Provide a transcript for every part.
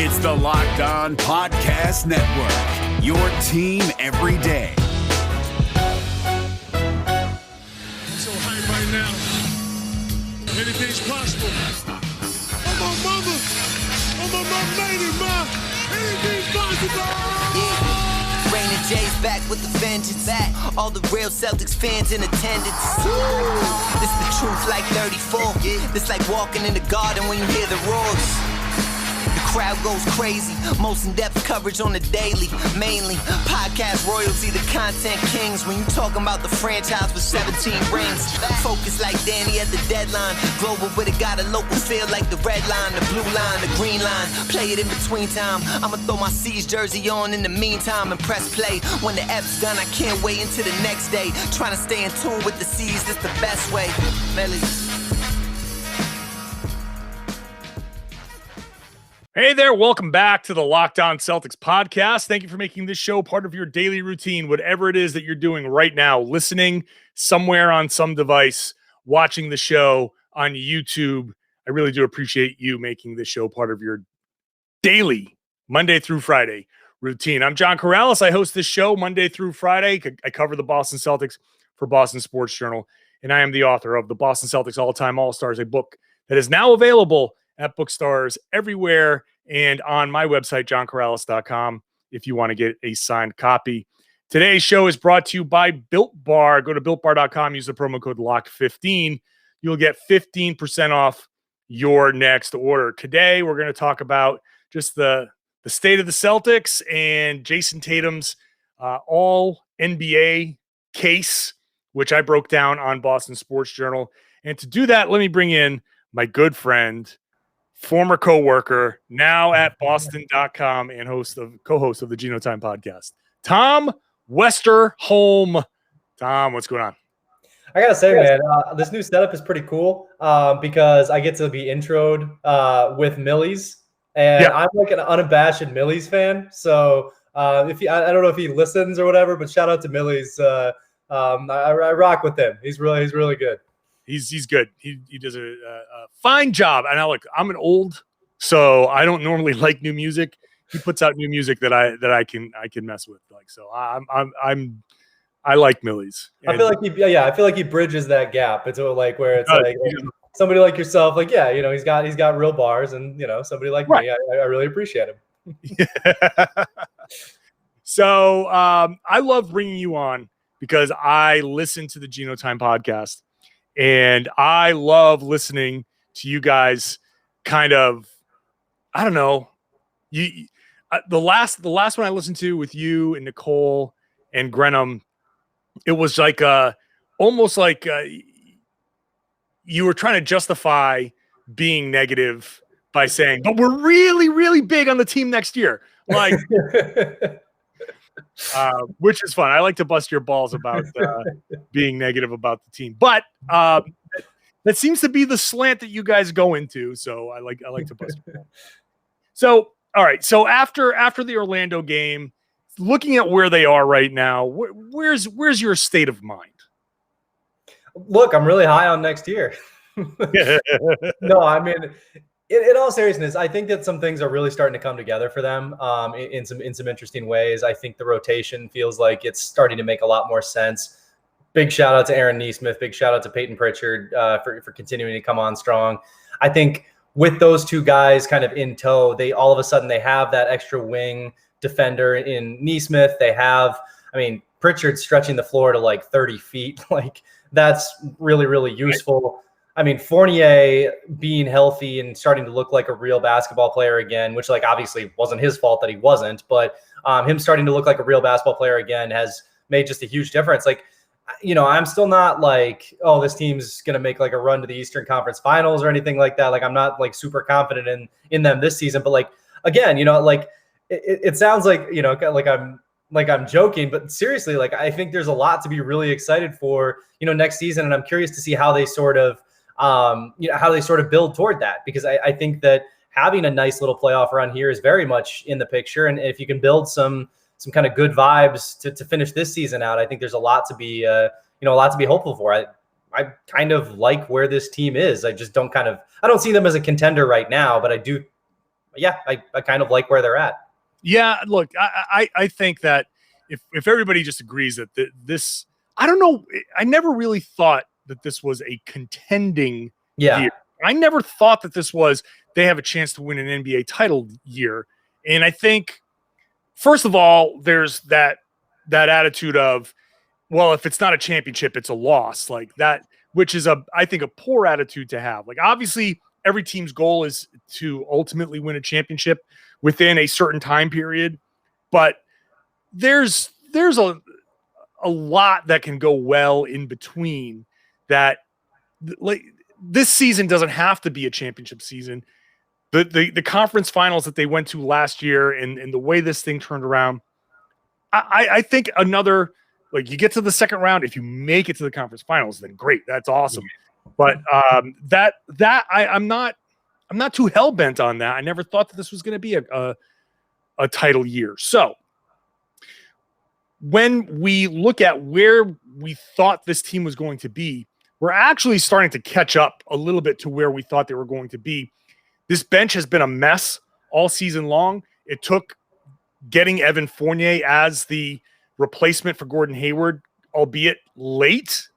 It's the Locked On Podcast Network, your team every day. So hype right now. Anything's possible. I'm my mama. I'm my lady, ma. Anything's possible. Rain and Jay's back with the vengeance. Back. All the real Celtics fans in attendance. This the truth like 34. This like walking in the garden when you hear the roars. The crowd goes crazy. Most in-depth coverage on the daily. Mainly podcast royalty, the content kings. When you talking about the franchise with 17 rings. Focus like Danny at the deadline. Global, but it got a local feel like the red line, the blue line, the green line. Play it in between time. I'ma throw my C's jersey on in the meantime and press play. When the F's done, I can't wait until the next day. Trying to stay in tune with the C's, that's the best way. Melly. Hey there, welcome back to the Locked On Celtics podcast. Thank you for making this show part of your daily routine, whatever it is that you're doing right now, listening somewhere on some device, watching the show on YouTube. I really do appreciate you making this show part of your daily, Monday through Friday routine. I'm John Karalis. I host this show Monday through Friday. I cover the Boston Celtics for Boston Sports Journal, and I am the author of the Boston Celtics All-Time All-Stars, a book that is now available at bookstores everywhere and on my website, johnkaralis.com, if you want to get a signed copy. Today's show is brought to you by Built Bar. Go to BuiltBar.com, use the promo code LOCKED15. You'll get 15% off your next order. Today, we're going to talk about just the state of the Celtics and Jayson Tatum's all-NBA case, which I broke down on Boston Sports Journal. And to do that, let me bring in my good friend, former co-worker, now at Boston.com and co-host of the Geno Time podcast, Tom Westerholm. Tom, what's going on? I gotta say, man, this new setup is pretty cool because I get to be introed with Millie's, and I'm like an unabashed Millie's fan. So if he, I don't know if he listens or whatever, but shout out to Millie's. I rock with him. He's really good. He's good. He does a fine job. And I'm an old, so I don't normally like new music. He puts out new music that I can mess with. Like, so I like Millie's. I feel like he bridges that gap. It's like where it's like somebody like yourself, like, yeah, you know, he's got real bars, and you know, somebody like me, I really appreciate him. So I love bringing you on because I listen to the Geno Time podcast. And I love listening to you guys kind of, I don't know, the last one I listened to with you and Nicole and Grenham, it was like almost like you were trying to justify being negative by saying, but we're really, really big on the team next year. Like, which is fun. I like to bust your balls about being negative about the team, but that seems to be the slant that you guys go into. So I like to bust your balls. So, all right. So after the Orlando game, looking at where they are right now, where's your state of mind? Look, I'm really high on next year. No, I mean, in all seriousness, I think that some things are really starting to come together for them in some interesting ways. I think the rotation feels like it's starting to make a lot more sense. Big shout out to Aaron Nesmith. Big shout out to Peyton Pritchard for continuing to come on strong. I think with those two guys kind of in tow, they all of a sudden they have that extra wing defender in Nesmith. They have, I mean, Pritchard stretching the floor to like 30 feet. Like that's really, really useful. I mean, Fournier being healthy and starting to look like a real basketball player again, which like obviously wasn't his fault that he wasn't, but him starting to look like a real basketball player again has made just a huge difference. Like, you know, I'm still not like, oh, this team's going to make like a run to the Eastern Conference Finals or anything like that. Like, I'm not like super confident in them this season, but like, again, you know, like it sounds like, you know, like I'm joking, but seriously, like I think there's a lot to be really excited for, you know, next season. And I'm curious to see how they sort of, how they sort of build toward that, because I think that having a nice little playoff run here is very much in the picture. And if you can build some kind of good vibes to finish this season out, I think there's a lot to be, a lot to be hopeful for. I kind of like where this team is. I just don't I don't see them as a contender right now, but I do yeah, I kind of like where they're at. Yeah, look, I think that if everybody just agrees that this, I don't know, I never really thought that this was a contending year. I never thought that this was they have a chance to win an NBA title year. And I think, first of all, there's that attitude of, well, if it's not a championship, it's a loss, like that, which is I think a poor attitude to have. Like, obviously, every team's goal is to ultimately win a championship within a certain time period, but there's a lot that can go well in between that. Like, this season doesn't have to be a championship season. The conference finals that they went to last year and the way this thing turned around, I think another, like, you get to the second round, if you make it to the conference finals, then great, that's awesome. But I'm not too hell bent on that. I never thought that this was going to be a title year. So when we look at where we thought this team was going to be, we're actually starting to catch up a little bit to where we thought they were going to be. This bench has been a mess all season long. It took getting Evan Fournier as the replacement for Gordon Hayward, albeit late.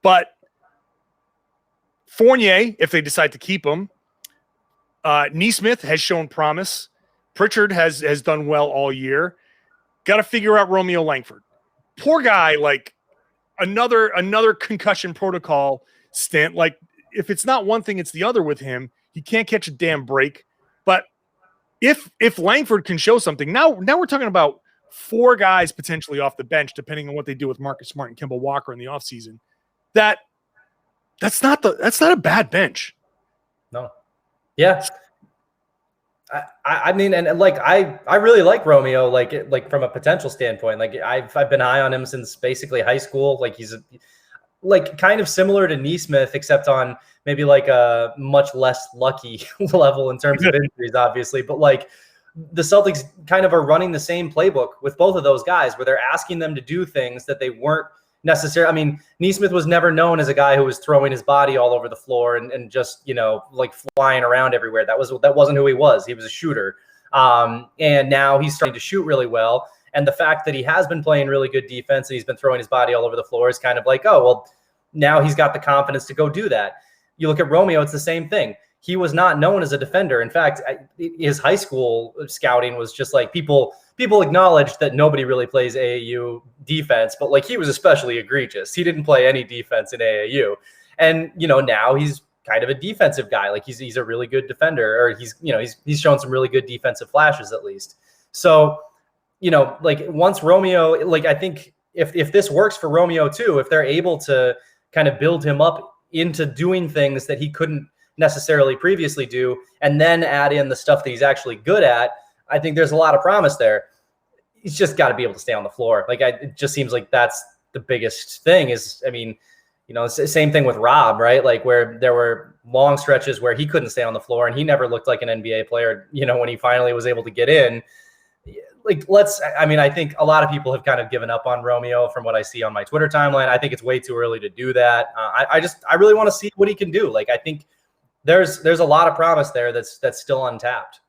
But Fournier, if they decide to keep him, Nesmith has shown promise. Pritchard has done well all year. Got to figure out Romeo Langford. Poor guy, like, another concussion protocol stint. Like, if it's not one thing, it's the other with him. He can't catch a damn break. But if Langford can show something, now we're talking about 4 guys potentially off the bench, depending on what they do with Marcus Smart and Kemba Walker in the offseason. That's not a bad bench. No. Yeah. I mean, and like, I really like Romeo, like from a potential standpoint. Like, I've been high on him since basically high school. Like, he's like kind of similar to Nesmith, except on maybe like a much less lucky level in terms of injuries, obviously. But like, the Celtics kind of are running the same playbook with both of those guys, where they're asking them to do things that they weren't necessarily. I mean, Nesmith was never known as a guy who was throwing his body all over the floor and just, you know, like flying around everywhere. That wasn't who he was. He was a shooter. And now he's starting to shoot really well. And the fact that he has been playing really good defense and he's been throwing his body all over the floor is kind of like, oh, well, now he's got the confidence to go do that. You look at Romeo, it's the same thing. He was not known as a defender. In fact, his high school scouting was just like people acknowledged that nobody really plays AAU defense, but like, he was especially egregious. He didn't play any defense in AAU. And, you know, now he's kind of a defensive guy. Like, he's a really good defender, or he's shown some really good defensive flashes at least. So, you know, like, once Romeo, like, I think if this works for Romeo too, if they're able to kind of build him up into doing things that he couldn't necessarily previously do, and then add in the stuff that he's actually good at, I think there's a lot of promise there. He's just got to be able to stay on the floor. Like, it just seems like that's the biggest thing is, I mean, you know, it's the same thing with Rob, right? Like, where there were long stretches where he couldn't stay on the floor and he never looked like an NBA player, you know, when he finally was able to get in. Like, I think a lot of people have kind of given up on Romeo from what I see on my Twitter timeline. I think it's way too early to do that. I really want to see what he can do. Like, I think there's a lot of promise there that's still untapped.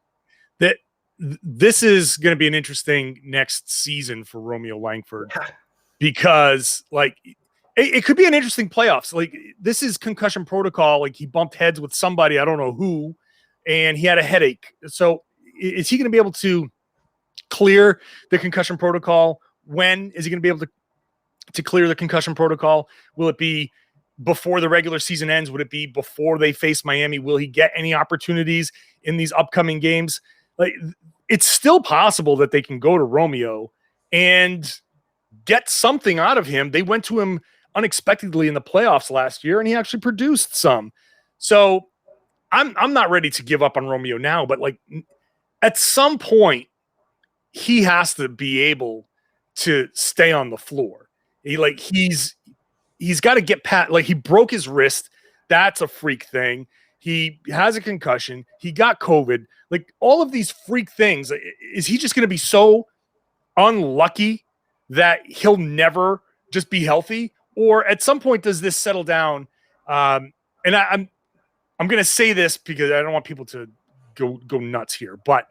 This is going to be an interesting next season for Romeo Langford, because like it could be an interesting playoffs. Like, this is concussion protocol. Like, he bumped heads with somebody, I don't know who, and he had a headache. So is he going to be able to clear the concussion protocol? When is he going to be able to clear the concussion protocol? Will it be before the regular season ends? Would it be before they face Miami? Will he get any opportunities in these upcoming games? Like, it's still possible that they can go to Romeo and get something out of him. They went to him unexpectedly in the playoffs last year, and he actually produced some. So I'm not ready to give up on Romeo now, but like, at some point he has to be able to stay on the floor. He's got to get past, like, he broke his wrist. That's a freak thing. He has a concussion. He got COVID. Like, all of these freak things. Is he just going to be so unlucky that he'll never just be healthy? Or at some point, does this settle down? And I'm going to say this because I don't want people to go nuts here. But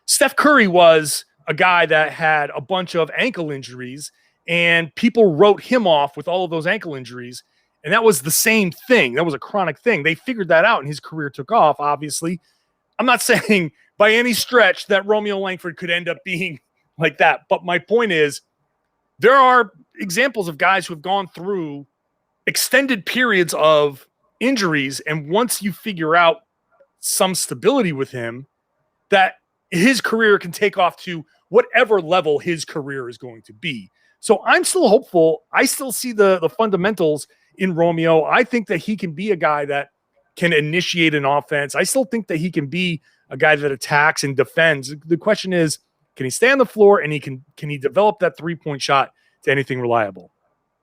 Steph Curry was a guy that had a bunch of ankle injuries, and people wrote him off with all of those ankle injuries. And that was the same thing. That was a chronic thing. They figured that out, and his career took off, obviously. I'm not saying by any stretch that Romeo Langford could end up being like that. But my point is, there are examples of guys who have gone through extended periods of injuries, and once you figure out some stability with him, that his career can take off to whatever level his career is going to be. So I'm still hopeful. I still see the fundamentals in Romeo. I think that he can be a guy that can initiate an offense. I still think that he can be a guy that attacks and defends. The question is, can he stay on the floor, and can he develop that three-point shot to anything reliable?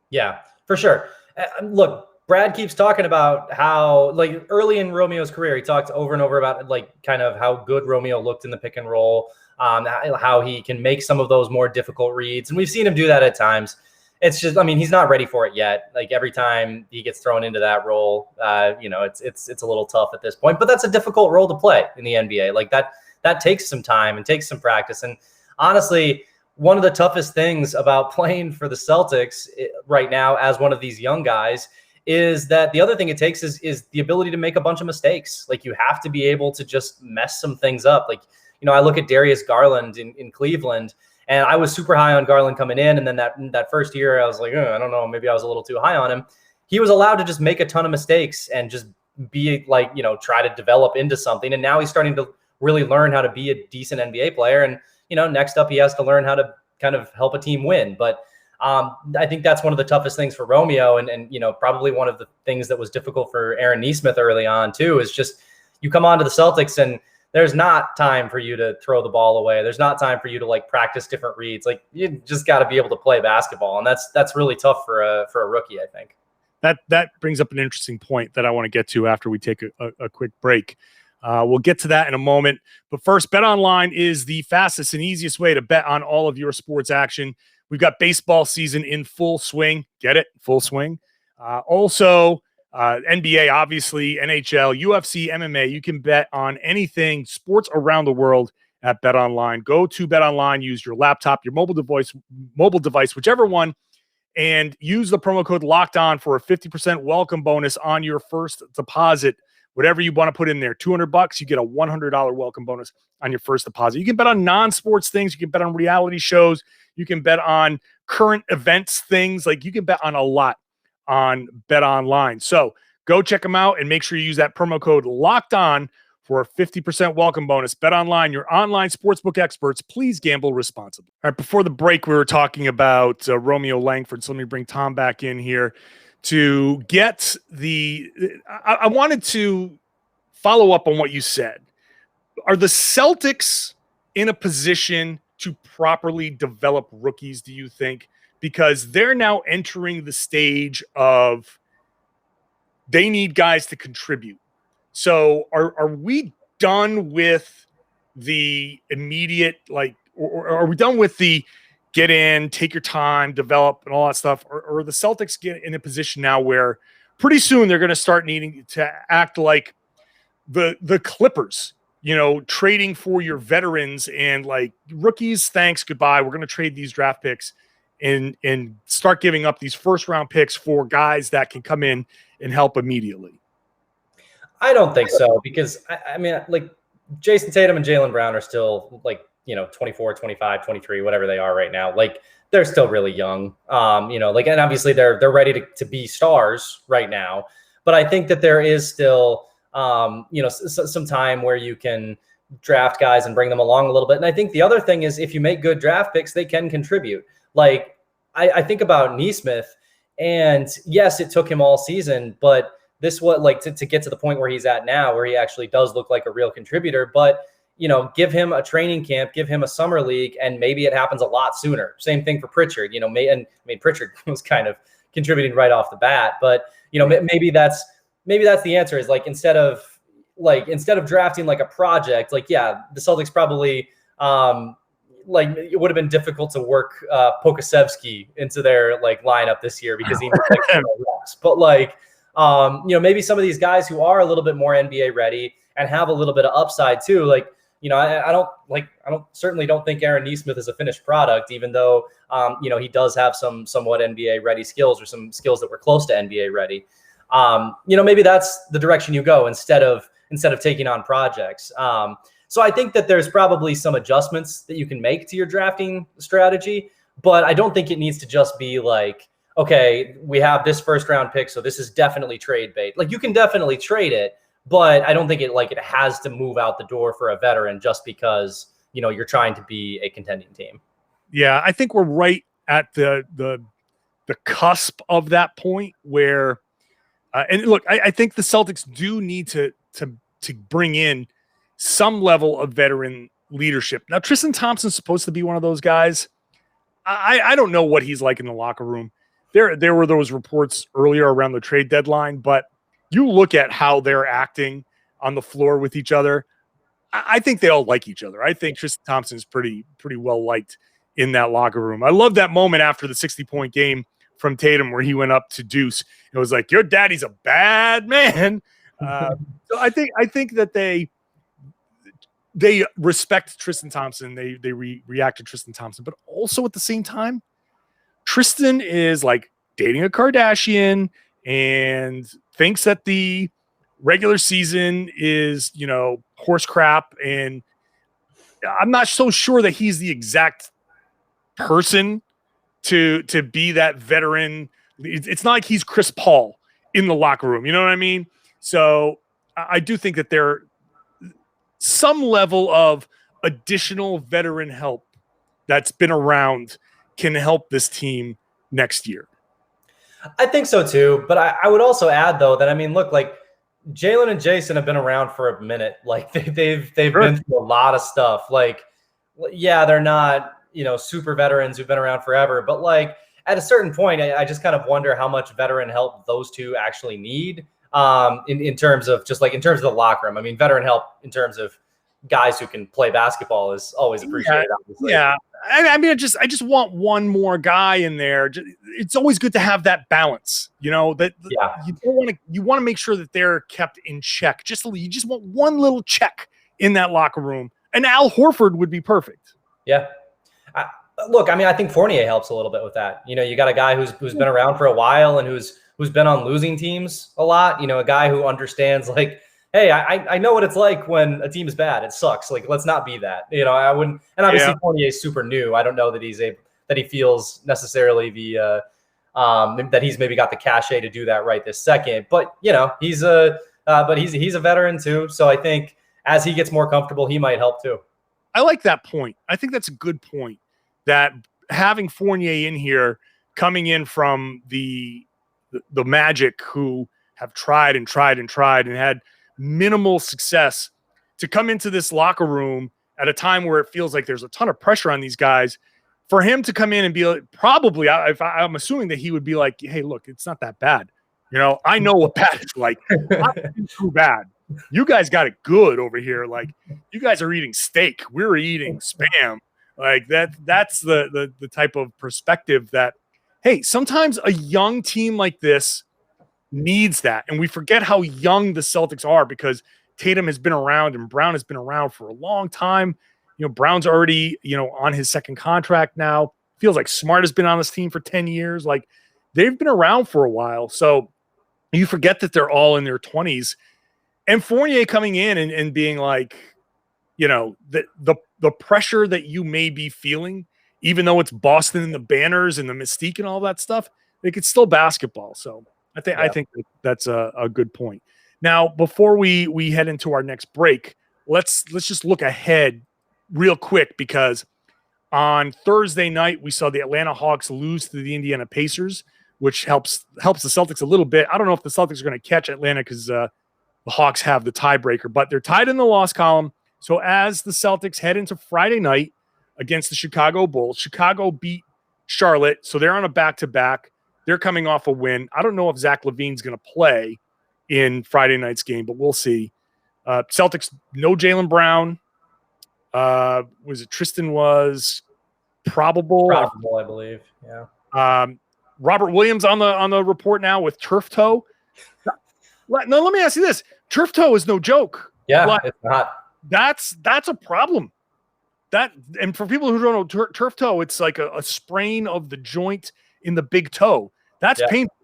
Yeah, for sure. Look, Brad keeps talking about how, like, early in Romeo's career, he talked over and over about, like, kind of how good Romeo looked in the pick and roll, how he can make some of those more difficult reads. And we've seen him do that at times. It's just, I mean, he's not ready for it yet. Like, every time he gets thrown into that role, it's a little tough at this point. But that's a difficult role to play in the NBA. Like, that takes some time and takes some practice. And honestly, one of the toughest things about playing for the Celtics right now as one of these young guys is that the other thing it takes is the ability to make a bunch of mistakes. Like, you have to be able to just mess some things up. Like, I look at Darius Garland in Cleveland, and I was super high on Garland coming in. And then that first year I was like, I don't know, maybe I was a little too high on him. He was allowed to just make a ton of mistakes and just be like, try to develop into something. And now he's starting to really learn how to be a decent NBA player. And, next up he has to learn how to kind of help a team win. But I think that's one of the toughest things for Romeo. And probably one of the things that was difficult for Aaron Nesmith early on too, is just you come on to the Celtics and there's not time for you to throw the ball away. There's not time for you to, like, practice different reads. Like, you just got to be able to play basketball. And that's really tough for a rookie, I think. That brings up an interesting point that I want to get to after we take a quick break. We'll get to that in a moment. But first, BetOnline is the fastest and easiest way to bet on all of your sports action. We've got baseball season in full swing. Get it? Full swing. Also, NBA, obviously, NHL, UFC, MMA. You can bet on anything sports around the world at BetOnline. Go to BetOnline, use your laptop, your mobile device, whichever one, and use the promo code LOCKEDON for a 50% welcome bonus on your first deposit. Whatever you want to put in there, $200, you get a $100 welcome bonus on your first deposit. You can bet on non-sports things. You can bet on reality shows. You can bet on current events things. Like, you can bet on a lot on BetOnline. So go check them out and make sure you use that promo code LOCKEDON for a 50% welcome bonus. BetOnline, your online sportsbook experts. Please gamble responsibly. All right, before the break, we were talking about Romeo Langford. So let me bring Tom back in here to get I wanted to follow up on what you said. Are the Celtics in a position to properly develop rookies, do you think? Because they're now entering the stage of they need guys to contribute. So are we done with the immediate, like, or are we done with the get in, take your time, develop, and all that stuff? Or the Celtics get in a position now where pretty soon they're going to start needing to act like the Clippers, trading for your veterans and, like, rookies, thanks, goodbye. We're going to trade these draft picks and start giving up these first round picks for guys that can come in and help immediately. I don't think so, because I mean, like, Jayson Tatum and Jaylen Brown are still, like, 24, 25, 23, whatever they are right now. Like, they're still really young. And obviously they're ready to be stars right now. But I think that there is still, some time where you can draft guys and bring them along a little bit. And I think the other thing is, if you make good draft picks, they can contribute. Like, I think about Nesmith, and yes, it took him all season, but this was like to get to the point where he's at now, where he actually does look like a real contributor. But, give him a training camp, give him a summer league, and maybe it happens a lot sooner. Same thing for Pritchard, Pritchard was kind of contributing right off the bat, but, maybe that's the answer, is, like, instead of drafting like a project, like, yeah, the Celtics probably, it would have been difficult to work Pokasevsky into their, like, lineup this year because he but, like, maybe some of these guys who are a little bit more NBA ready and have a little bit of upside too. Like, I certainly don't think Aaron Nesmith is a finished product, even though, he does have some somewhat NBA ready skills, or some skills that were close to NBA ready. Maybe that's the direction you go instead of taking on projects. So I think that there's probably some adjustments that you can make to your drafting strategy, but I don't think it needs to just be like, okay, we have this first round pick, so this is definitely trade bait. Like, you can definitely trade it, but I don't think it has to move out the door for a veteran just because, you're trying to be a contending team. Yeah, I think we're right at the cusp of that point where, and look, I think the Celtics do need to bring in some level of veteran leadership. Now, Tristan Thompson's supposed to be one of those guys. I don't know what he's like in the locker room. There were those reports earlier around the trade deadline, but you look at how they're acting on the floor with each other. I think they all like each other. I think Tristan Thompson is pretty well liked in that locker room. I love that moment after the 60-point game from Tatum where he went up to Deuce. It was like, your daddy's a bad man. So I think that they respect Tristan Thompson. They react to Tristan Thompson, but also at the same time, Tristan is like dating a Kardashian and thinks that the regular season is, horse crap. And I'm not so sure that he's the exact person to be that veteran. It's not like he's Chris Paul in the locker room. You know what I mean? So I do think that there some level of additional veteran help that's been around can help this team next year. I think so too, but I would also add though that, look, like Jalen and Jayson have been around for a minute. Like they've been through a lot of stuff. Like, yeah, they're not, super veterans who've been around forever, but like at a certain point, I just kind of wonder how much veteran help those two actually need. In terms of the locker room. Veteran help in terms of guys who can play basketball is always appreciated. Obviously. Yeah. I just want one more guy in there. It's always good to have that balance, you want to make sure that they're kept in check. You just want one little check in that locker room, and Al Horford would be perfect. Yeah. I think Fournier helps a little bit with that. You got a guy who's been around for a while and who's been on losing teams a lot, a guy who understands like, hey, I know what it's like when a team is bad. It sucks. Like, let's not be that. I wouldn't. And obviously, Fournier is super new. I don't know that he feels necessarily that he's maybe got the cachet to do that right this second. But he's a veteran too. So I think as he gets more comfortable, he might help too. I like that point. I think that's a good point. That having Fournier in here, coming in from the Magic, who have tried and had minimal success, to come into this locker room at a time where it feels like there's a ton of pressure on these guys, for him to come in and be like, probably, I'm assuming that he would be like, hey, look, it's not that bad. I know what bad is like. Not too bad. You guys got it good over here. Like, you guys are eating steak. We're eating Spam. Like that's the type of perspective that, hey, sometimes a young team like this needs that. And we forget how young the Celtics are because Tatum has been around and Brown has been around for a long time. Brown's already, on his second contract now. Feels like Smart has been on this team for 10 years. Like, they've been around for a while. So you forget that they're all in their 20s. And Fournier coming in and being like, the pressure that you may be feeling, even though it's Boston and the banners and the mystique and all that stuff, it's still basketball. So I think that's a good point. Now, before we head into our next break, let's just look ahead real quick, because on Thursday night we saw the Atlanta Hawks lose to the Indiana Pacers, which helps the Celtics a little bit. I don't know if the Celtics are going to catch Atlanta because the Hawks have the tiebreaker, but they're tied in the loss column. So as the Celtics head into Friday night against the Chicago Bulls, Chicago beat Charlotte, so they're on a back-to-back. They're coming off a win. I don't know if Zach LaVine's going to play in Friday night's game, but we'll see. Celtics, no Jaylen Brown. Was it Tristan was probable? Probable, I believe. Yeah. Robert Williams on the report now with turf toe. Now, let me ask you this. Turf toe is no joke. Yeah, but it's not. That's a problem. And for people who don't know, turf toe, it's like a sprain of the joint in the big toe. That's painful.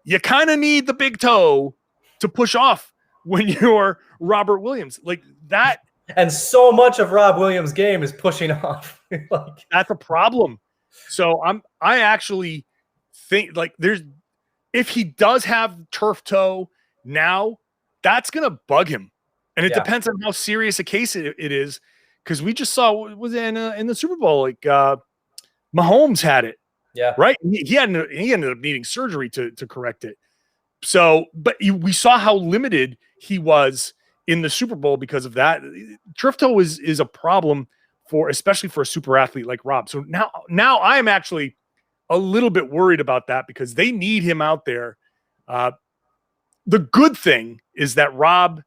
You kind of need the big toe to push off when you're Robert Williams. Like that. And so much of Rob Williams' game is pushing off. That's a problem. So I actually think like if he does have turf toe now, that's gonna bug him. And it depends on how serious a case it is. Because we just saw it was in the Super Bowl, like Mahomes had it. Yeah. Right. He ended up needing surgery to correct it. So, but we saw how limited he was in the Super Bowl because of that. Turf toe is a problem especially for a super athlete like Rob. So now I am actually a little bit worried about that because they need him out there. The good thing is that Rob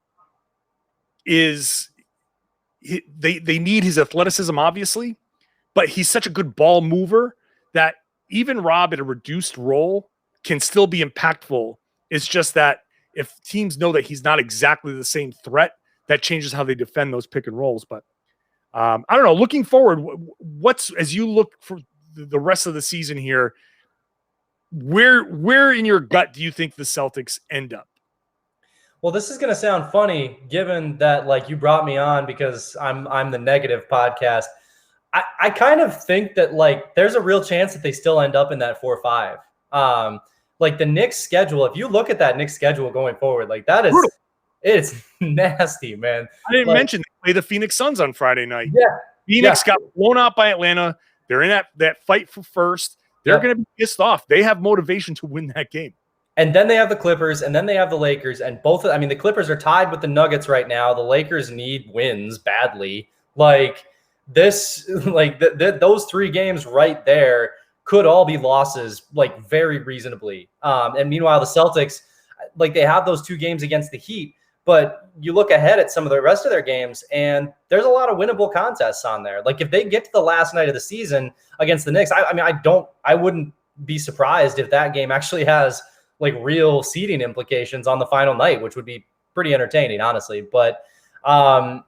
they need his athleticism, obviously, but he's such a good ball mover that even Rob in a reduced role can still be impactful. It's just that if teams know that he's not exactly the same threat, that changes how they defend those pick and rolls. But I don't know. Looking forward, as you look for the rest of the season here, where in your gut do you think the Celtics end up? Well, this is going to sound funny given that like you brought me on because I'm the negative podcast. I kind of think that like there's a real chance that they still end up in that 4-5. Like the Knicks schedule, if you look at that Knicks schedule going forward, like that is brutal. It's nasty, man. I didn't mention they play the Phoenix Suns on Friday night. Yeah. Phoenix got blown out by Atlanta. They're in that fight for first. They're going to be pissed off. They have motivation to win that game. And then they have the Clippers, and then they have the Lakers, and the Clippers are tied with the Nuggets right now. The Lakers need wins badly. Like this, like those three games right there could all be losses, like very reasonably. And meanwhile, the Celtics, like they have those two games against the Heat, but you look ahead at some of the rest of their games, and there's a lot of winnable contests on there. Like if they get to the last night of the season against the Knicks, I wouldn't be surprised if that game actually has like real seeding implications on the final night, which would be pretty entertaining, honestly. But I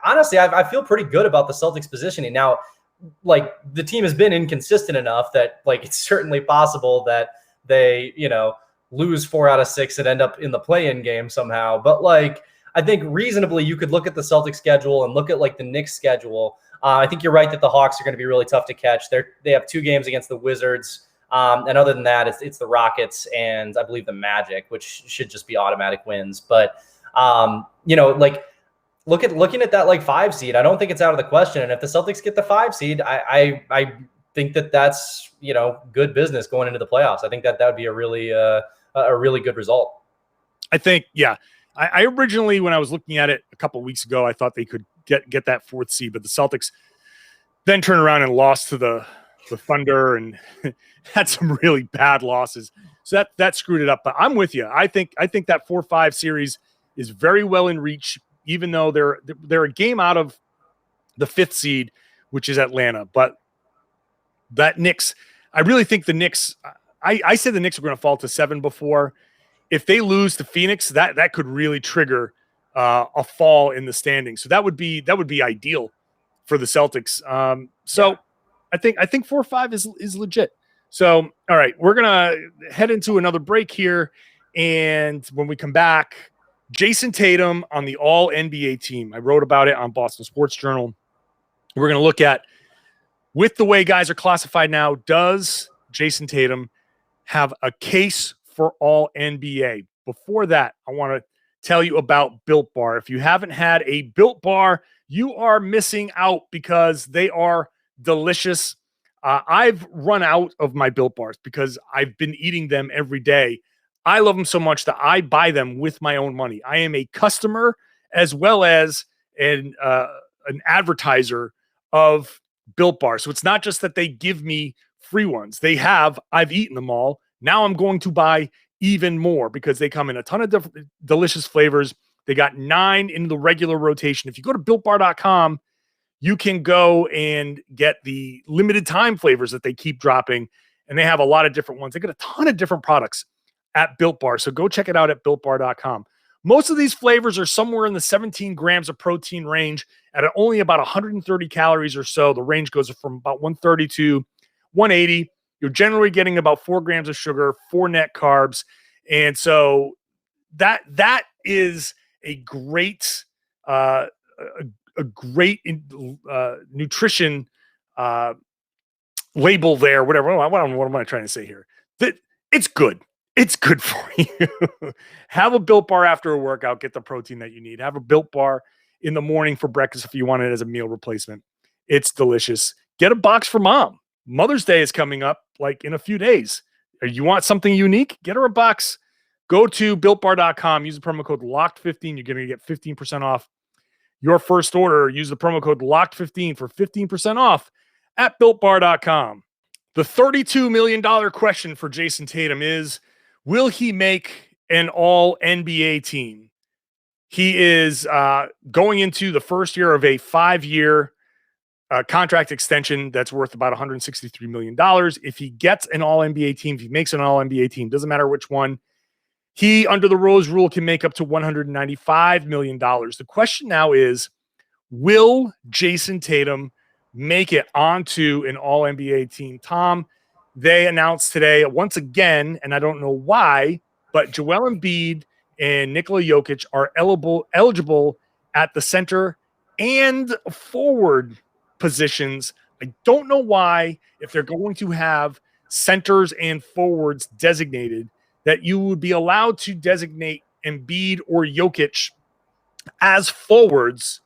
honestly feel pretty good about the Celtics positioning. Now, like the team has been inconsistent enough that like it's certainly possible that they, lose 4 out of 6 and end up in the play-in game somehow. But like, I think reasonably you could look at the Celtics schedule and look at like the Knicks schedule. I think you're right that the Hawks are going to be really tough to catch. They have 2 games against the Wizards. And other than that, it's the Rockets and I believe the Magic, which should just be automatic wins. But, like looking at that like 5 seed, I don't think it's out of the question. And if the Celtics get the 5 seed, I think that's, good business going into the playoffs. I think that would be a really good result. I think, yeah. I originally, when I was looking at it a couple of weeks ago, I thought they could get that 4th seed, but the Celtics then turned around and lost to the Thunder and had some really bad losses. So that screwed it up. But I'm with you. I think that 4-5 series is very well in reach, even though they're a game out of the 5th seed, which is Atlanta. But that Knicks, I really think the Knicks, I said the Knicks were going to fall to 7 before. If they lose to Phoenix, that could really trigger a fall in the standings. So that would be ideal for the Celtics. I think 4-5 is legit. So, all right, we're going to head into another break here. And when we come back, Jayson Tatum on the All-NBA team. I wrote about it on Boston Sports Journal. We're going to look at, with the way guys are classified now, does Jayson Tatum have a case for All-NBA? Before that, I want to tell you about Built Bar. If you haven't had a Built Bar, you are missing out because they are delicious. I've run out of my Built Bars because I've been eating them every day. I love them so much that I buy them with my own money. I am a customer as well as an advertiser of Built Bar. So it's not just that they give me free ones. I've eaten them all. Now I'm going to buy even more because they come in a ton of different delicious flavors. They got 9 in the regular rotation. If you go to BuiltBar.com, you can go and get the limited time flavors that they keep dropping. And they have a lot of different ones. They got a ton of different products at Built Bar. So go check it out at BuiltBar.com. Most of these flavors are somewhere in the 17 grams of protein range at only about 130 calories or so. The range goes from about 130 to 180. You're generally getting about 4 grams of sugar, 4 net carbs. And so that is a great nutrition label there, whatever. What am I trying to say here? That it's good. It's good for you. Have a Built Bar after a workout. Get the protein that you need. Have a Built Bar in the morning for breakfast if you want it as a meal replacement. It's delicious. Get a box for mom. Mother's Day is coming up like in a few days. You want something unique? Get her a box. Go to BuiltBar.com. Use the promo code LOCKED15. You're going to get 15% off your first order. Use the promo code LOCKED15 for 15% off at BuiltBar.com. The $32 million question for Jayson Tatum is, will he make an all-NBA team? He is going into the first year of a 5-year contract extension that's worth about $163 million. If he gets an all-NBA team, if he makes an all-NBA team, doesn't matter which one, he, under the Rose Rule, can make up to $195 million. The question now is, will Jayson Tatum make it onto an all-NBA team? Tom, they announced today, once again, and I don't know why, but Joel Embiid and Nikola Jokic are eligible at the center and forward positions. I don't know why, if they're going to have centers and forwards designated, that you would be allowed to designate Embiid or Jokic as forwards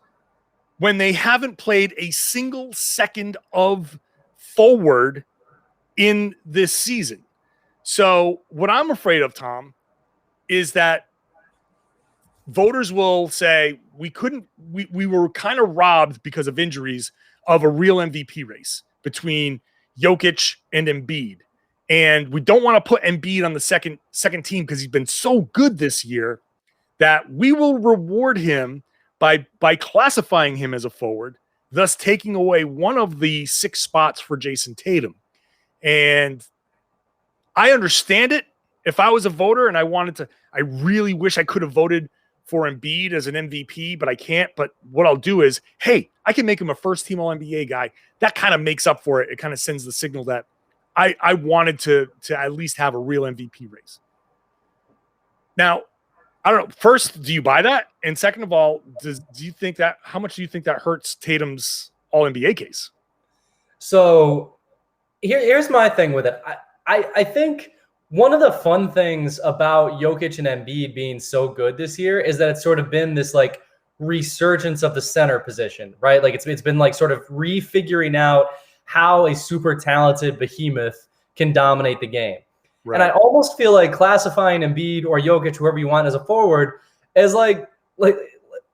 when they haven't played a single second of forward in this season. So what I'm afraid of, Tom, is that voters will say we were kind of robbed because of injuries of a real MVP race between Jokic and Embiid. And we don't want to put Embiid on the second team because he's been so good this year that we will reward him by classifying him as a forward, thus taking away one of the 6 spots for Jayson Tatum. And I understand it. If I was a voter and I really wish I could have voted for Embiid as an MVP, but I can't. But what I'll do is, hey, I can make him a first-team All-NBA guy. That kind of makes up for it. It kind of sends the signal that I wanted to at least have a real MVP race. Now, I don't know. First, do you buy that? And second of all, do you think that, how much do you think that hurts Tatum's All-NBA case? So here's my thing with it. I think one of the fun things about Jokic and Embiid being so good this year is that it's sort of been this like resurgence of the center position, right? Like it's been like sort of refiguring out how a super talented behemoth can dominate the game. Right. And I almost feel like classifying Embiid or Jokic, whoever you want as a forward, as like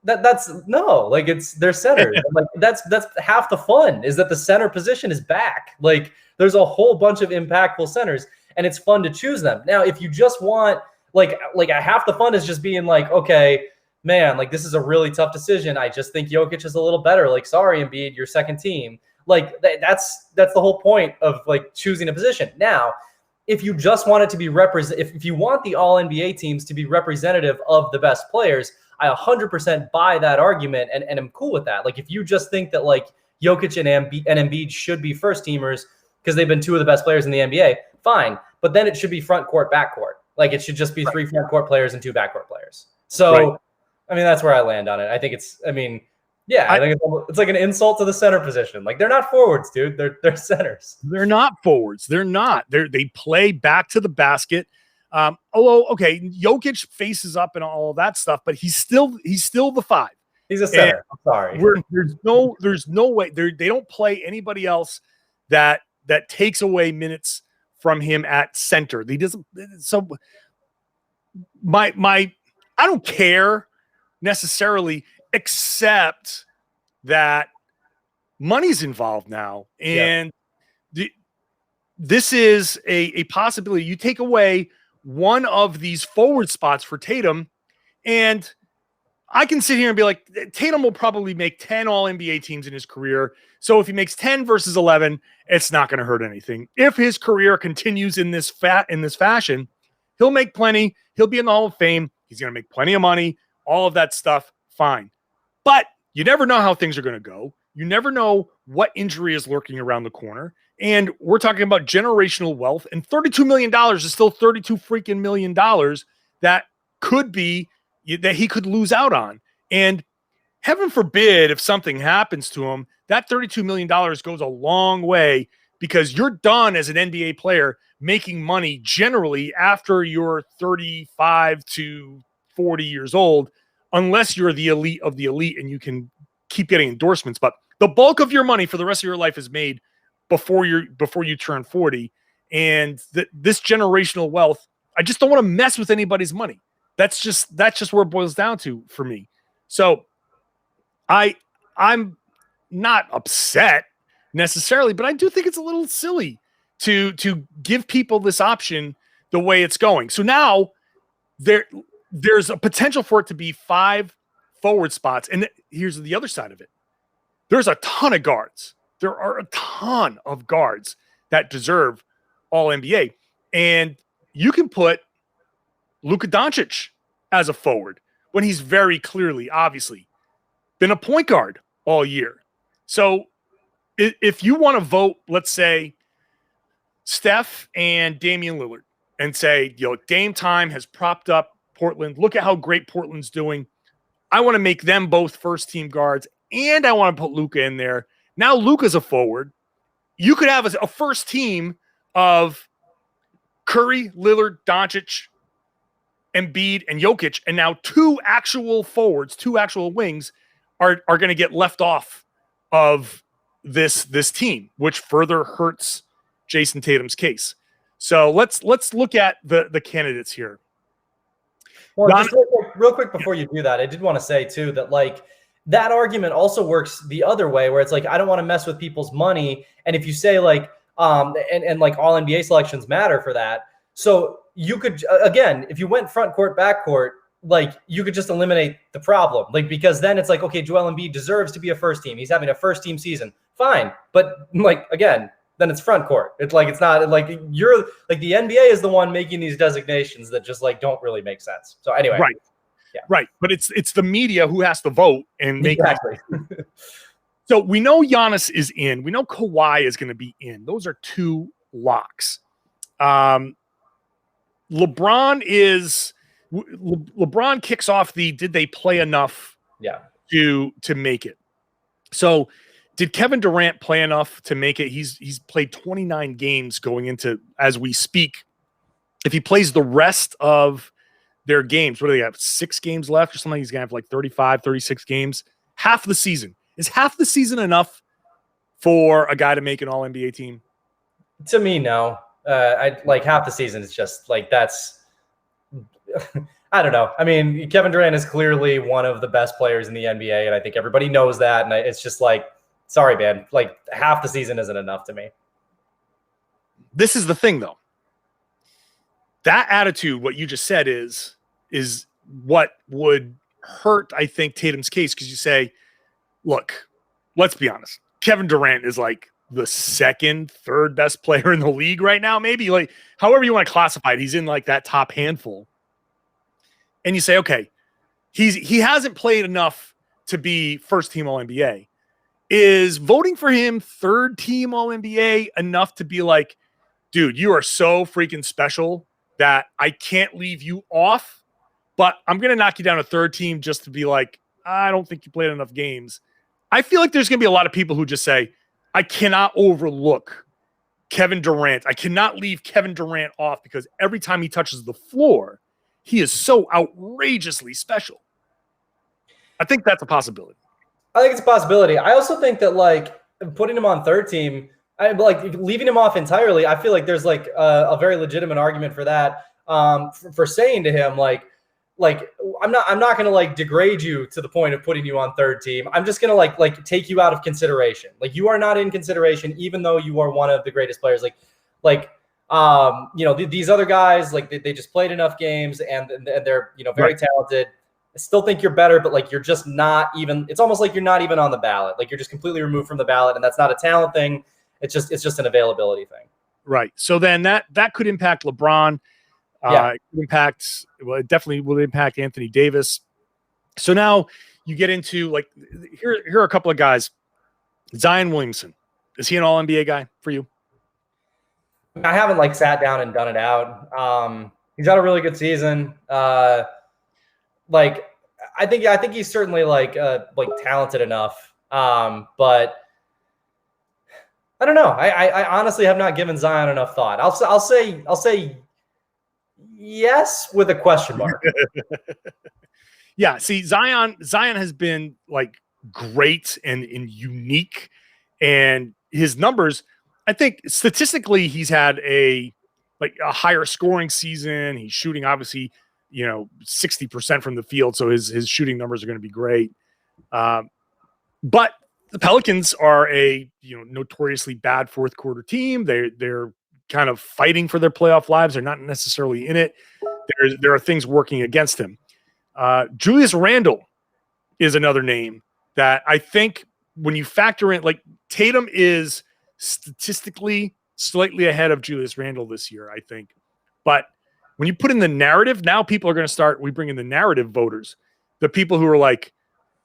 that's no, like it's their centers. Like that's half the fun is that the center position is back. Like there's a whole bunch of impactful centers and it's fun to choose them. Now, if you just want like half the fun is just being like, okay, man, like this is a really tough decision. I just think Jokic is a little better. Like, sorry, Embiid, your second team. Like that's the whole point of like choosing a position. Now, if you just want it to be if you want the all NBA teams to be representative of the best players, I 100% buy that argument and I'm cool with that. Like if you just think that like Jokic and Embiid should be first teamers because they've been 2 of the best players in the NBA, fine. But then it should be front court, back court. Like it should just be 3 front court players and 2 back court players. So, right. I mean, that's where I land on it. I think I think it's like an insult to the center position. Like they're not forwards, dude. They're centers. They're not forwards. They're not. They play back to the basket. Although, okay, Jokic faces up and all of that stuff, but he's still the 5. He's a center. I'm sorry. There's no way they don't play anybody else that takes away minutes from him at center. He doesn't. So I don't care necessarily, except that money's involved now, and this is a possibility. You take away one of these forward spots for Tatum, and I can sit here and be like, Tatum will probably make 10 all-NBA teams in his career. So if he makes 10 versus 11, it's not going to hurt anything. If his career continues in this fashion, he'll make plenty. He'll be in the Hall of Fame. He's going to make plenty of money, all of that stuff. Fine. But you never know how things are going to go. You never know what injury is lurking around the corner. And we're talking about generational wealth, and $32 million is still $32 freaking million that could be that he could lose out on. And heaven forbid if something happens to him, that $32 million goes a long way, because you're done as an NBA player making money generally after you're 35 to 40 years old, unless you're the elite of the elite and you can keep getting endorsements. But the bulk of your money for the rest of your life is made before you turn 40. And this generational wealth, I just don't want to mess with anybody's money. That's just where it boils down to for me. So I'm not upset necessarily, but I do think it's a little silly to give people this option the way it's going. So now there's a potential for it to be 5 forward spots. And here's the other side of it. There's a ton of guards. There are a ton of guards that deserve all NBA. And you can put Luka Doncic as a forward when he's very clearly, obviously, been a point guard all year. So if you want to vote, let's say, Steph and Damian Lillard, and say, Dame time has propped up Portland. Look at how great Portland's doing. I want to make them both first-team guards, and I want to put Luka in there. Now Luka's a forward. You could have a first team of Curry, Lillard, Doncic, Embiid, and Jokic, and now 2 actual forwards, 2 actual wings are going to get left off of this team, which further hurts Jayson Tatum's case. So let's look at the candidates here. Well, just real quick before you do that, I did want to say too that that argument also works the other way, where it's I don't want to mess with people's money. And if you say and all NBA selections matter for that. So you could, again, if you went front court, back court, you could just eliminate the problem. Because then it's okay, Joel Embiid deserves to be a first team. He's having a first team season. Fine. But again, then it's front court. It's it's not you're the NBA is the one making these designations that just don't really make sense. So anyway. Right. Yeah. Right. But it's the media who has to vote and make exactly. So we know Giannis is in. We know Kawhi is going to be in. Those are 2 locks. LeBron kicks off the did they play enough to make it. So did Kevin Durant play enough to make it? He's played 29 games going into as we speak. If he plays the rest of their games, what do they have? 6 games left or something? He's going to have 35, 36 games. Half the season. Is half the season enough for a guy to make an all-NBA team? To me, no. Half the season is just that's I don't know. I mean, Kevin Durant is clearly one of the best players in the NBA, and I think everybody knows that. And it's just sorry, man. Half the season isn't enough to me. This is the thing, though. That attitude, what you just said, is what would hurt, I think, Tatum's case, because you say, look, let's be honest. Kevin Durant is the second, third best player in the league right now, maybe however you want to classify it. He's in that top handful. And you say, okay, he hasn't played enough to be first team All-NBA. Is voting for him third team All-NBA enough to be dude, you are so freaking special that I can't leave you off, but I'm going to knock you down a third team just to be I don't think you played enough games. I feel there's going to be a lot of people who just say, I cannot overlook Kevin Durant. I cannot leave Kevin Durant off because every time he touches the floor, he is so outrageously special. I think that's a possibility. I think it's a possibility. I also think that putting him on third team, leaving him off entirely, I feel there's a very legitimate argument for that. For saying to him I'm not gonna degrade you to the point of putting you on third team. I'm just gonna take you out of consideration. You are not in consideration, even though you are one of the greatest players. These other guys they just played enough games and they're very talented. I still think you're better, but you're just not even. It's almost you're not even on the ballot. You're just completely removed from the ballot, and that's not a talent thing. It's just an availability thing. Right. So then that could impact LeBron. It definitely will impact Anthony Davis. So now you get into like here are a couple of guys. Zion Williamson, is he an All NBA guy for you? I haven't like sat down and done it out. He's had a really good season. Like I think he's certainly like talented enough. But I don't know. I honestly have not given Zion enough thought. I'll say yes with a question mark. Yeah. See, Zion has been like great and unique, and his numbers, I think statistically he's had a higher scoring season. He's shooting obviously, 60% from the field. So his shooting numbers are going to be great. But the Pelicans are a, notoriously bad fourth quarter team. They're kind of fighting for their playoff lives. They're not necessarily in it. There are things working against him. Julius Randle is another name that I think when you factor in, like Tatum is statistically slightly ahead of Julius Randle this year, I think. But when you put in the narrative, now people are going to we bring in the narrative voters, the people who are like,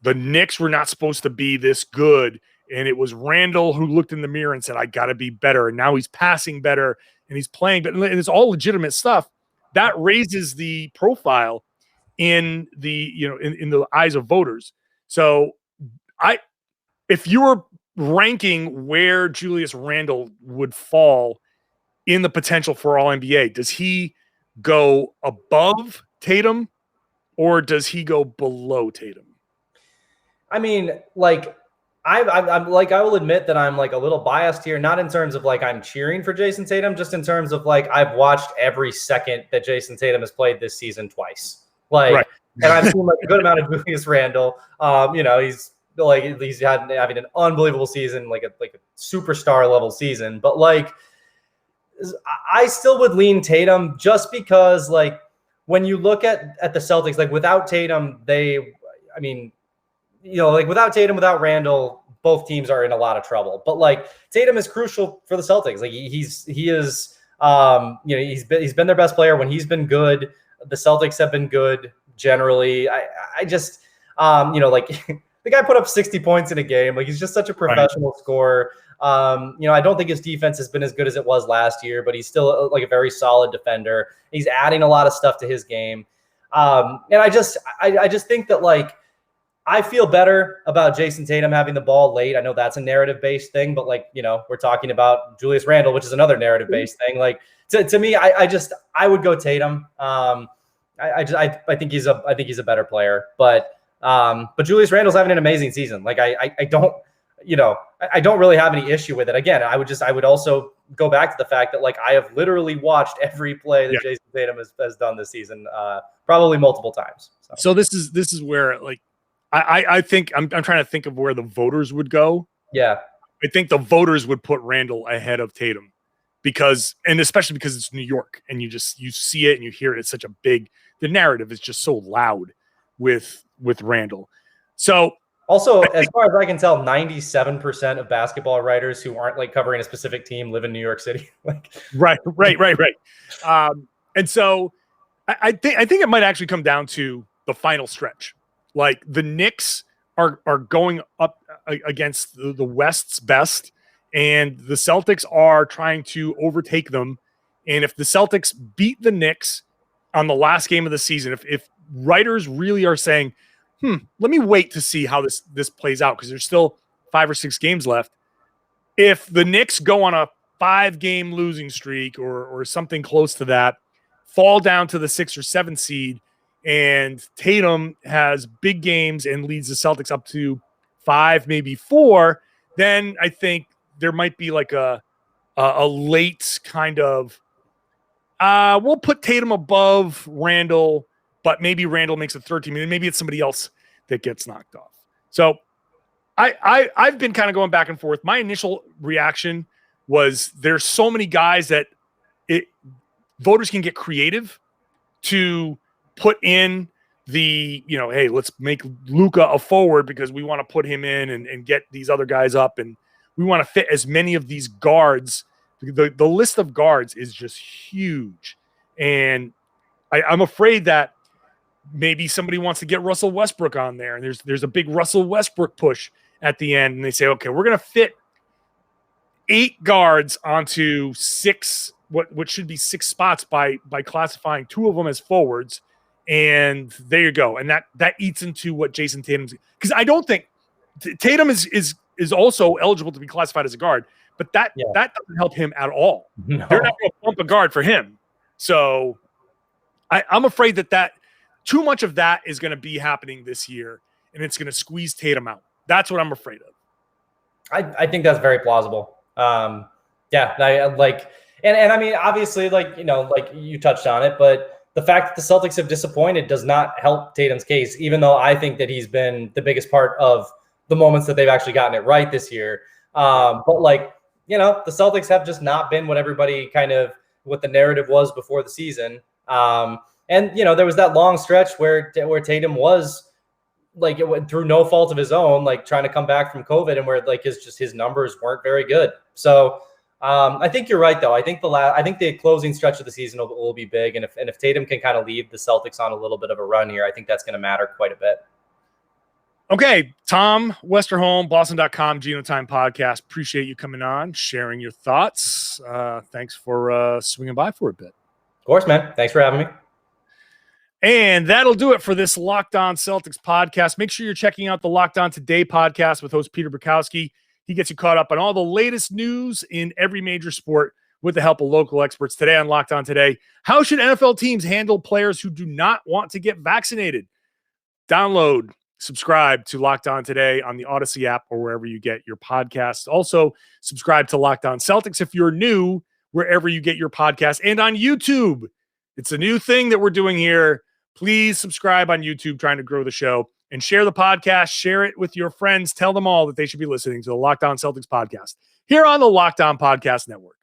the Knicks were not supposed to be this good. And it was Randle who looked in the mirror and said, I got to be better. And now he's passing better and he's playing, but it's all legitimate stuff. That raises the profile in the, in the eyes of voters. So if you were ranking where Julius Randle would fall in the potential for All NBA, does he go above Tatum or does he go below Tatum? I mean, like I'm like, I will admit that I'm like a little biased here, not in terms of like I'm cheering for Jayson Tatum, just in terms of like I've watched every second that Jayson Tatum has played this season twice. Like, right. And I've seen like a good amount of Julius Randle. He's having an unbelievable season, like a superstar level season. But like, I still would lean Tatum just because like when you look at the Celtics, like without Tatum, without Tatum, without Randle, both teams are in a lot of trouble. But like Tatum is crucial for the Celtics. Like he's been their best player when he's been good. The Celtics have been good generally. I just the guy put up 60 points in a game. Like he's just such a professional scorer. I don't think his defense has been as good as it was last year, but he's still like a very solid defender. He's adding a lot of stuff to his game. And I just think that like, I feel better about Jayson Tatum having the ball late. I know that's a narrative-based thing, but like, we're talking about Julius Randle, which is another narrative-based thing. Like to me, I would go Tatum. I think he's a better player, but Julius Randle's having an amazing season. Like I don't really have any issue with it. Again, I would also go back to the fact that like I have literally watched every play that Jayson Tatum has done this season, probably multiple times. So this is where like, I think I'm trying to think of where the voters would go. Yeah. I think the voters would put Randle ahead of Tatum especially because it's New York and you see it and you hear it. It's such a the narrative is just so loud with Randle. So also, as far as I can tell, 97% of basketball writers who aren't like covering a specific team live in New York City. Right. And so I think it might actually come down to the final stretch. Like the Knicks are going up against the West's best, and the Celtics are trying to overtake them. And if the Celtics beat the Knicks on the last game of the season, if writers really are saying, let me wait to see how this plays out because there's still 5 or 6 games left. If the Knicks go on a 5-game losing streak or something close to that, fall down to the 6 or 7 seed, and Tatum has big games and leads the Celtics up to 5, maybe 4, then I think there might be like a late kind of we'll put Tatum above Randle, but maybe Randle makes it 13. Maybe it's somebody else that gets knocked off. So I've been kind of going back and forth. My initial reaction was there's so many guys that voters can get creative to put in the, hey, let's make Luka a forward because we want to put him in and get these other guys up. And we want to fit as many of these guards. The list of guards is just huge. And I'm afraid that maybe somebody wants to get Russell Westbrook on there, and there's a big Russell Westbrook push at the end, and they say, okay, we're going to fit 8 guards onto 6, what should be 6 spots by classifying 2 of them as forwards, and there you go. And that eats into what Jayson Tatum's, because I don't think Tatum is also eligible to be classified as a guard, but that doesn't help him at all. No. They're not going to pump a guard for him. So I'm afraid that too much of that is going to be happening this year, and it's going to squeeze Tatum out. That's what I'm afraid of. I think that's very plausible. And I mean, obviously, like you touched on it, but the fact that the Celtics have disappointed does not help Tatum's case, even though I think that he's been the biggest part of the moments that they've actually gotten it right this year. But the Celtics have just not been what the narrative was before the season. And there was that long stretch where Tatum was it went through no fault of his own, trying to come back from COVID, and where his numbers weren't very good. So I think you're right, though. I think the closing stretch of the season will be big, and if Tatum can kind of lead the Celtics on a little bit of a run here, I think that's going to matter quite a bit. Okay, Tom Westerholm, Boston.com, Genotime Podcast. Appreciate you coming on, sharing your thoughts. Thanks for swinging by for a bit. Of course, man. Thanks for having me. And that'll do it for this Locked On Celtics podcast. Make sure you're checking out the Locked On Today podcast with host Peter Bukowski. He gets you caught up on all the latest news in every major sport with the help of local experts. Today on Locked On Today, how should NFL teams handle players who do not want to get vaccinated? Download, subscribe to Locked On Today on the Odyssey app or wherever you get your podcasts. Also, subscribe to Locked On Celtics if you're new, wherever you get your podcasts, and on YouTube. It's a new thing that we're doing here. Please subscribe on YouTube, trying to grow the show, and share the podcast. Share it with your friends. Tell them all that they should be listening to the Locked On Celtics podcast here on the Locked On Podcast Network.